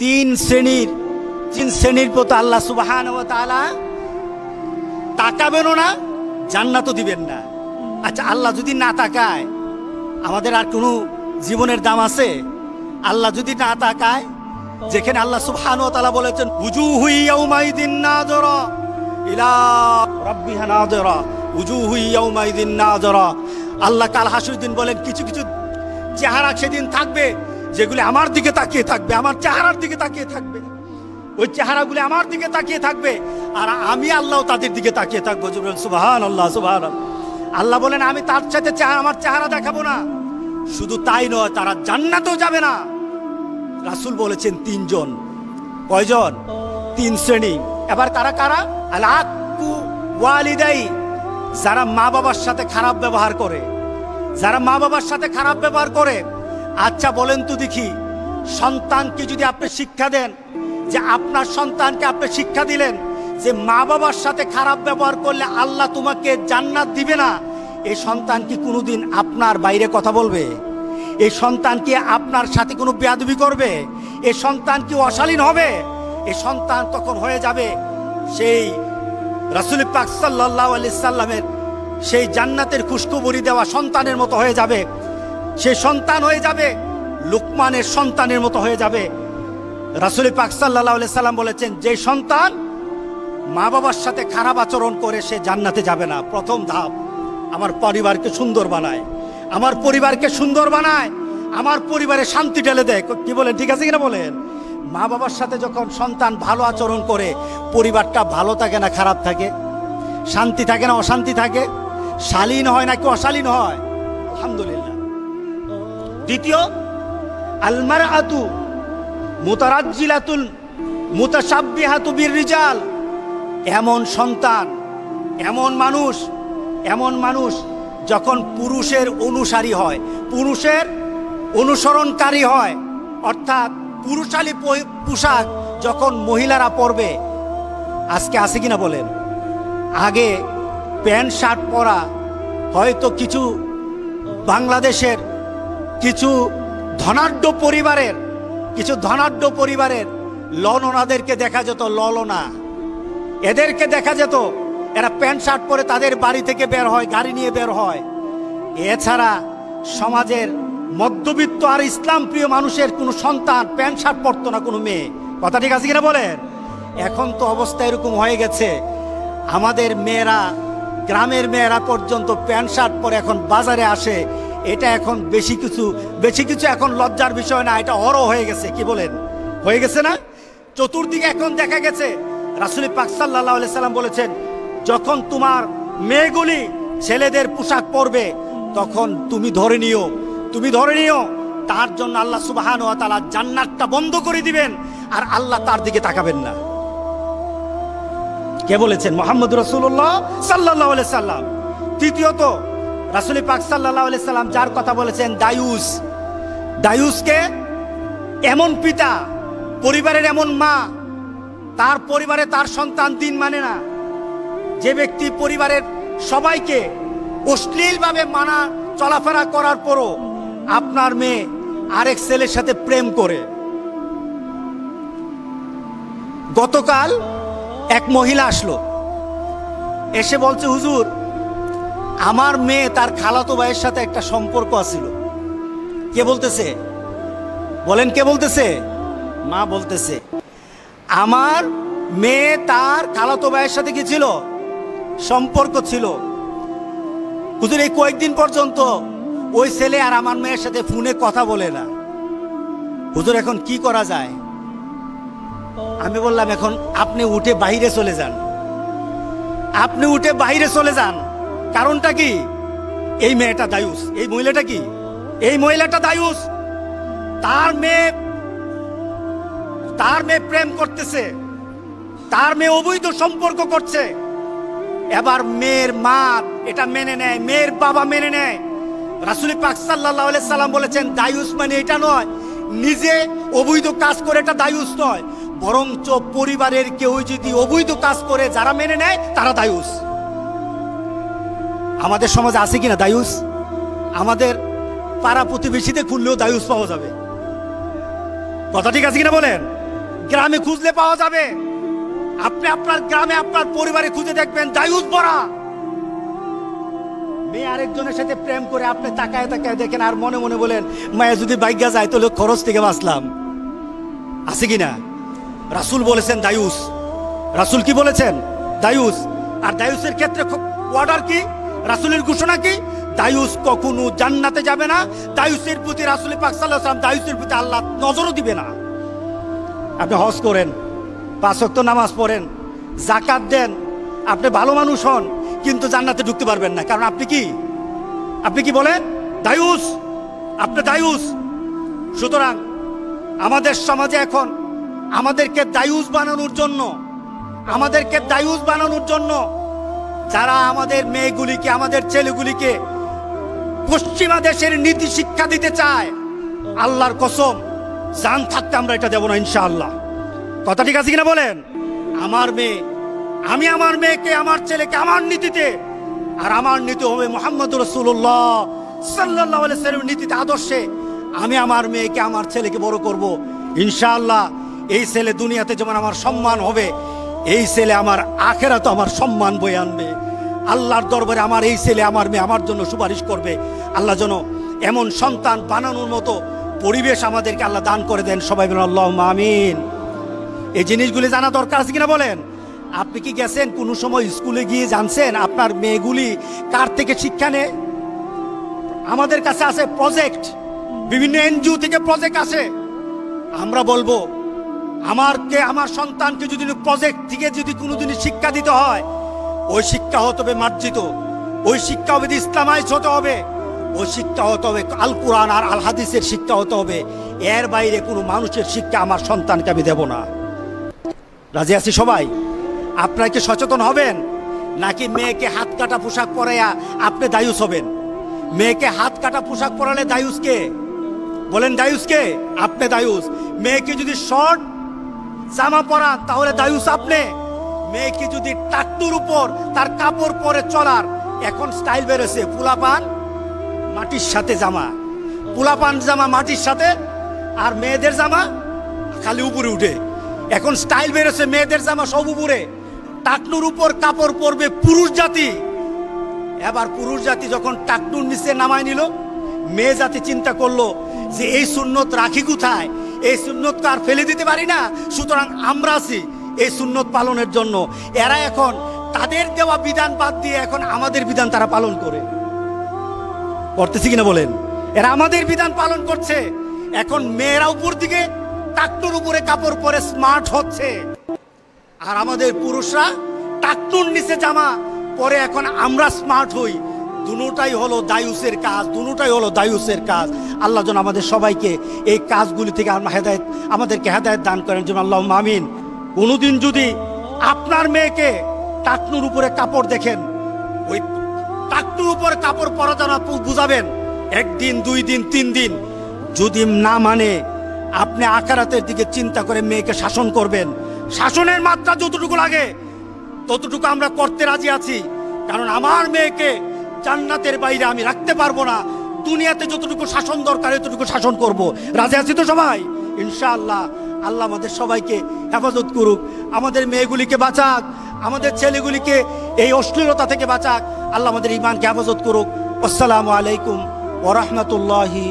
তিন শ্রেণীর প্রতি আল্লাহ সুবহানাহু ওয়া তাআলা তাকাবেনও না, জান্নাতও দিবেন না। আচ্ছা, আল্লাহ যদি না তাকায় আমাদের আর কোনো জীবনের দাম আছে? আল্লাহ যদি না তাকায়, যেখানে আল্লাহ সুবহানাহু ওয়া তাআলা বলেছেন উজুহু ইয়াউমাইদিন নাযিরা ইলা রাব্বিহা নাযিরা, উজুহু ইয়াউমাইদিন নাযিরা। আল্লাহ কাল হাসরের দিন বলেন কিছু কিছু চেহারা সেদিন থাকবে যেগুলি আমার দিকে তাকিয়ে থাকবে, আমার চেহারার দিকে তাকিয়ে থাকবে। ওই চেহারাগুলি আমার দিকে তাকিয়ে থাকবে আর আমি আল্লাহ তাদের দিকে তাকিয়ে থাকবো। সুবহানাল্লাহ, সুবহানাল্লাহ। আল্লাহ বলেন আমি তার সাথে আমার চেহারা দেখাবো না। শুধু তাই নয়, তারা জান্নাতেও যাবে না। রাসূল বলেছেন তিনজন। কয়জন? তিন শ্রেণী। এবার কারা কারা? আল আক্কু ওয়ালিদাই, যারা মা বাবার সাথে খারাপ ব্যবহার করে, যারা মা বাবার সাথে খারাপ ব্যবহার করে। আচ্ছা বলেন তো দেখি, সন্তানকে যদি আপনি শিক্ষা দেন, যে আপনার সন্তানকে আপনি শিক্ষা দিলেন যে মা বাবার সাথে খারাপ ব্যবহার করলে আল্লাহ তোমাকে জান্নাত দিবে না, এই সন্তান কি কোনোদিন আপনার বাইরে কথা বলবে? এই সন্তান কি আপনার সাথে কোনো বেয়াদবি করবে? এই সন্তান কি অশালীন হবে? এই সন্তান তখন হয়ে যাবে সেই রাসূল পাক সাল্লাল্লাহু আলাইহি সাল্লামের সেই জান্নাতের খুশখবরি দেওয়া সন্তানের মতো হয়ে যাবে। সেই সন্তান হয়ে যাবে লুকমানের সন্তানের মতো হয়ে যাবে। রাসূল পাক সাল্লাল্লাহু আলাইহি সাল্লাম বলেছেন, যে সন্তান মা বাবার সাথে খারাপ আচরণ করে সে জান্নাতে যাবে না। প্রথম ধাপ, আমার পরিবারকে সুন্দর বানায়, আমার পরিবারকে সুন্দর বানায়, আমার পরিবারে শান্তি ঢেলে দেয়। কি বলেন, ঠিক আছে কিনা বলেন? মা বাবার সাথে যখন সন্তান ভালো আচরণ করে পরিবারটা ভালো থাকে না খারাপ থাকে? শান্তি থাকে না অশান্তি থাকে? শালীন হয় নাকি অশালীন হয়? আলহামদুলিল্লাহ। দ্বিতীয়, আল মারআতু মুতারাজ্জিলাতুল মুতাশাব্বিহাতু বিররিজাল, এমন সন্তান, এমন মানুষ যখন পুরুষের অনুসারী হয়, পুরুষের অনুসরণকারী হয়, অর্থাৎ পুরুষালী পোশাক যখন মহিলারা পরবে। আজকে আছে কিনা বলেন? আগে প্যান্ট শার্ট পরা হয়তো কিছু বাংলাদেশের কিছু ধনাঢ্য পরিবারের ললনাদেরকে দেখা যেত, ললনা এদেরকে দেখা যেত, এরা প্যান্ট শার্ট পরে তাদের বাড়ি থেকে বের হয়, গাড়ি নিয়ে বের হয়। এছাড়া সমাজের মধ্যবিত্ত আর ইসলাম প্রিয় মানুষের কোনো সন্তান প্যান্ট শার্ট পরতো না, কোনো মেয়ে। কথা ঠিক আছে কিনা বলেন? এখন তো অবস্থা এরকম হয়ে গেছে, আমাদের মেয়েরা, গ্রামের মেয়েরা পর্যন্ত প্যান্ট শার্ট পরে এখন বাজারে আসে। এটা এখন বেশি কিছু এখন লজ্জার বিষয় না, এটা অরো হয়ে গেছে। কি বলেন, হয়ে গেছে না? চতুর্দিকে এখন দেখা গেছে। রাসূল পাক সাল্লাল্লাহু আলাইহি সাল্লাম বলেছেন, যখন তোমার মেয়েগুলি ছেলেদের পোশাক পরবে তখন তুমি ধরে নিও তার জন্য আল্লাহ সুবহানাহু ওয়া তাআলা জান্নাতটা বন্ধ করে দিবেন আর আল্লাহ তার দিকে তাকাবেন না। কে বলেছেন? মুহাম্মদুর রাসূলুল্লাহ সাল্লাল্লাহু আলাইহি সাল্লাম। তৃতীয়ত, রাসূল পাক সাল্লাল্লাহু আলাইহি সাল্লাম যার কথা বলেছেন দায়ুসকে এমন পিতা, পরিবারের এমন মা, তার পরিবারে তার সন্তান দিন মানে না। যে ব্যক্তি পরিবারের সবাইকে অশ্লীলভাবে মানা চলাফেরা করার পরও আপনার মেয়ে আরেক ছেলের সাথে প্রেম করে। গতকাল এক মহিলা আসলো, এসে বলছে, হুজুর আমার মেয়ে তার খালাতো ভাইয়ের সাথে একটা সম্পর্ক আছিল। কে বলতেছে? বলেন, কে বলতেছে? মা বলতেছে, আমার মেয়ে তার খালাতো ভাইয়ের সাথে কি ছিল? সম্পর্ক ছিল। হুজুর এই কয়েকদিন পর্যন্ত ওই ছেলে আর আমার মেয়ের সাথে ফোনে কথা বলে না। হুজুর এখন কি করা যায়? আমি বললাম, এখন আপনি উঠে বাইরে চলে যান। কারণটা কি? এই মেয়েটা দায়ুস, এই মহিলাটা দায়ুস। তার মেয়ে প্রেম করতেছে, তার মেয়ে অবৈধ সম্পর্ক করছে। এবার মেয়ের মা এটা মেনে নেয়, মেয়ের বাবা মেনে নেয়। রাসূল পাক সাল্লাল্লাহু আলাইহি সাল্লাম বলেছেন, দায়ুস মানে এটা নয় নিজে অবৈধ কাজ করে, এটা দায়ুস নয়, বরঞ্চ পরিবারের কেউ যদি অবৈধ কাজ করে যারা মেনে নেয় তারা দায়ুস। আমাদের সমাজে আছে কিনা দায়ুস? আমাদের পাড়া প্রতিবেশীতে খুললেও দায়ুস পাওয়া যাবে। কথা ঠিক আছে কিনা বলেন? গ্রামে খুঁজলে পাওয়া যাবে। আপনি আপনার গ্রামে আপনার পরিবারে খুঁজে দেখবেন দায়ুস ভরা। মেয়ে আরেকজনের সাথে প্রেম করে আপনি তাকায় তাকায় দেখেন আর মনে মনে বলেন মায়া যদি বাইগা যায় তাহলে খরচ থেকে বাঁচলাম। আছে কিনা? রাসূল বলেছেন দায়ুস। রাসূল কি বলেছেন? দায়ুস। আর দায়ুসের ক্ষেত্রে অর্ডার কি? রাসূলের ঘোষণা কি? দায়ুস কখনো জান্নাতে যাবে না। দায়ুসের প্রতি রাসূল পাক সাল্লাল্লাহু আলাইহি ওয়াসাল্লাম দায়ুসের প্রতি আল্লাহ নজরও দিবে না। আপনি হজ করেন, 5 ওয়াক্ত নামাজ পড়েন, যাকাত দেন, আপনি ভালো মানুষ হন, কিন্তু জান্নাতে ঢুকতে পারবেন না। কারণ আপনি কি বলেন? দায়ুস। আপনি দায়ুস। সুতরাং আমাদের সমাজে এখন আমাদেরকে দায়ুস বানানোর জন্য যারা আমাদের মেয়েগুলিকে, আমাদের ছেলেগুলিকে পশ্চিমা দেশের নীতি শিক্ষা দিতে চায়, আল্লাহর কসম জান থাকতে আমরা এটা দেব না ইনশাআল্লাহ। কথা ঠিক আছে কিনা বলেন? আমি আমার মেয়েকে, আমার ছেলেকে আমার নীতিতে, আর আমার নীতি হবে মুহাম্মদুর রাসূলুল্লাহ সাল্লাল্লাহু আলাইহি ওয়াসাল্লামের নীতিতে, আদর্শে আমি আমার মেয়েকে, আমার ছেলেকে বড় করব ইনশাআল্লাহ। এই ছেলে দুনিয়াতে যেমন আমার সম্মান হবে, এই ছেলে আমার আখেরাতে আমার সম্মান বয়ে আনবে। আল্লাহর দরবারে আমার এই ছেলে, আমার মেয়ে আমার জন্য সুপারিশ করবে। আল্লাহ যেন এমন সন্তান বানানোর মতো পরিবেশ আমাদেরকে আল্লাহ দান করে দেন। সবাই বলেন আল্লাহুম্মা আমিন। এই জিনিসগুলি জানা দরকার আছে কিনা বলেন? আপনি কি গেছেন কোনো সময় স্কুলে গিয়ে জানছেন আপনার মেয়েগুলি কার থেকে শিক্ষা নেয়? আমাদের কাছে আছে প্রজেক্ট, বিভিন্ন এনজিও থেকে প্রজেক্ট আসে। আমরা বলবো আমার সন্তানকে যদি প্রজেক্ট থেকে যদি কোনোদিন শিক্ষা দিতে হয়, ওই শিক্ষা হতে হবে মার্জিত, ওই শিক্ষা হবে ইসলামাইজ হতে হবে, ওই শিক্ষা হতে হবে আল কোরআন আর আল হাদিসের শিক্ষা হতে হবে। এর বাইরে কোনো মানুষের শিক্ষা আমার সন্তানকে আমি দেব না। রাজি আছি সবাই? আপনারা কি সচেতন হবেন, নাকি মেয়েকে হাত কাটা পোশাক পরাইয়া আপনি দায়ুস হবেন? মেয়েকে হাত কাটা পোশাক পরালে দায়ুসকে বলেন, দায়ুসকে আপনি দায়ুস। মেয়েকে যদি শর্ট জামা পরান তাহলে দায়ুস আপনি। মেয়েকে যদি টাট্টুর উপর তার কাপড় পরে চলার, এখন স্টাইল বেরোছে পুলাপান মাটির সাথে জামা, পুলাপান জামা মাটির সাথে, আর মেয়েদের জামা খালি উপরে উঠে। এখন স্টাইল বেরোছে মেয়েদের জামা সব উপরে, টাকনুর উপর কাপড় পরবে পুরুষ জাতি। এবার পুরুষ জাতি যখন টাকনুর নিচে নামায় নিল, মেয়ে জাতি চিন্তা করলো যে এই সুন্নত রাখি কোথায়, এই সুন্নত আর ফেলে দিতে পারি না, সুতরাং আমরা আছি এই সুন্নত পালনের জন্য। এরা এখন তাদের দেওয়া বিধান বাদ দিয়ে এখন আমাদের বিধান তারা পালন করতেছি কিনা বলেন? এরা আমাদের বিধান পালন করছে। এখন মেয়েরা উপর দিকে টাকনুর উপরে কাপড় পরে স্মার্ট হচ্ছে, আর আমাদের পুরুষরা টাকনুর নিচে জামা পরে এখন আমরা স্মার্ট হই। দুটোটাই হলো দায়ুসের কাজ। আল্লাহ যেন আমাদের সবাইকে এই কাজগুলি থেকে আমাদেরকে হেদায়েত দান করেন যেন, আল্লাহুম্মা আমিন। কোনোদিন যদি আপনার মেয়েকে টাকনুর উপরে কাপড় দেখেন, ওই টাকনুর উপরে কাপড় পরা যেন বুঝাবেন। 1 দিন 2 দিন 3 দিন যদি না মানে, আপনি আখিরাতের দিকে চিন্তা করে মেয়েকে শাসন করবেন। শাসনের মাত্রা যতটুকু লাগে ততটুকু আমরা করতে রাজি আছি, কারণ আমার মেয়েকে জান্নাতের বাইরে আমি রাখতে পারবো না। দুনিয়াতে যতটুকু শাসন দরকার এতটুকু শাসন করব। রাজি আছি তো সবাই? ইনশাআল্লাহ। আল্লাহ আমাদের সবাইকে হেফাজত করুক, আমাদের মেয়েগুলিকে বাঁচাক, আমাদের ছেলেগুলিকে এই অশ্লীলতা থেকে বাঁচাক। আল্লাহ আমাদের ঈমানকে হেফাজত করুক। আসসালামু আলাইকুম ওয়া রাহমাতুল্লাহি